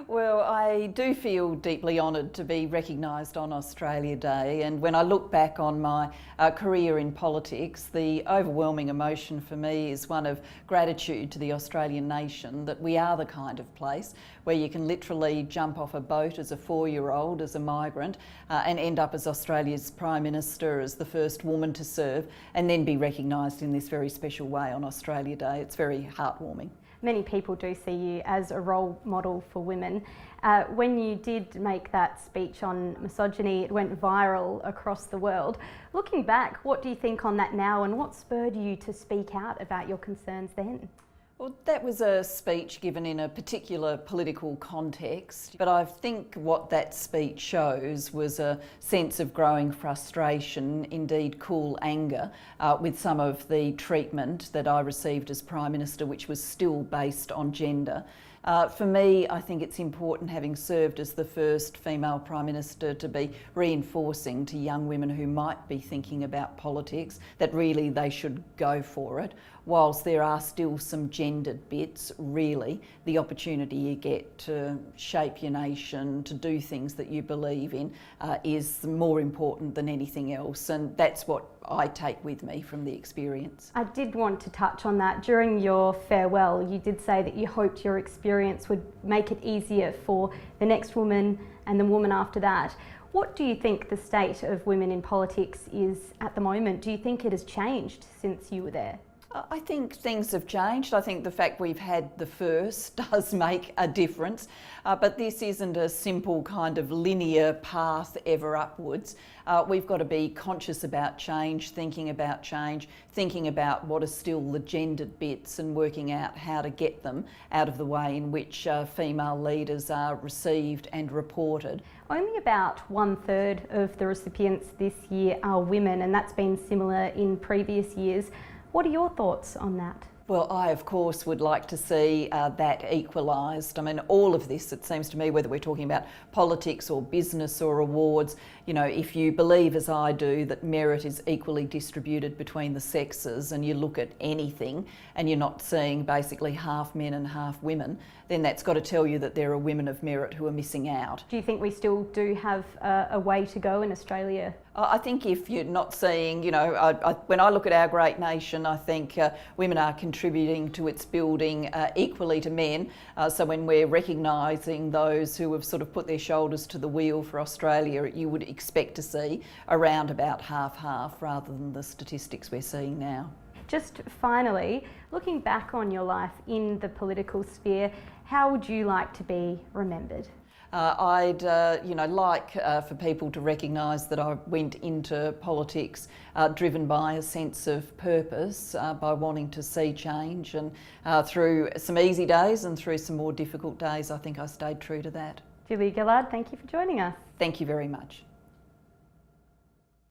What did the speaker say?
Well, I do feel deeply honoured to be recognised on Australia Day, and when I look back on my career in politics, the overwhelming emotion for me is one of gratitude to the Australian nation that we are the kind of place where you can literally jump off a boat as a 4-year-old, as a migrant, and end up as Australia's Prime Minister, as the first woman to serve, and then be recognised in this very special way on Australia Day. It's very heartwarming. Many people do see you as a role model for women. When you did make that speech on misogyny, it went viral across the world. Looking back, what do you think on that now, and what spurred you to speak out about your concerns then? Well, that was a speech given in a particular political context, but I think what that speech shows was a sense of growing frustration, indeed cool anger, with some of the treatment that I received as Prime Minister, which was still based on gender. For me, I think it's important, having served as the first female Prime Minister, to be reinforcing to young women who might be thinking about politics that really they should go for it. Whilst there are still some gendered bits, really, the opportunity you get to shape your nation, to do things that you believe in, is more important than anything else, and that's what I take with me from the experience. I did want to touch on that. During your farewell, you did say that you hoped your experience would make it easier for the next woman and the woman after that. What do you think the state of women in politics is at the moment? Do you think it has changed since you were there? I think things have changed. I think the fact we've had the first does make a difference, but this isn't a simple kind of linear path ever upwards. We've got to be conscious about change, thinking about what are still the gendered bits, and working out how to get them out of the way in which female leaders are received and reported. Only about 1/3 of the recipients this year are women, and that's been similar in previous years. What are your thoughts on that? Well, I of course would like to see that equalised. I mean, all of this, it seems to me, whether we're talking about politics or business or awards, you know, if you believe, as I do, that merit is equally distributed between the sexes, and you look at anything and you're not seeing basically half men and half women, then that's got to tell you that there are women of merit who are missing out. Do you think we still do have a way to go in Australia? I think if you're not seeing, you know, when I look at our great nation, I think women are contributing to its building equally to men. So when we're recognising those who have sort of put their shoulders to the wheel for Australia, you would expect to see around about half-half rather than the statistics we're seeing now. Just finally, looking back on your life in the political sphere, how would you like to be remembered? I'd like for people to recognise that I went into politics driven by a sense of purpose, by wanting to see change, and through some easy days and through some more difficult days, I think I stayed true to that. Gillard, thank you for joining us. Thank you very much.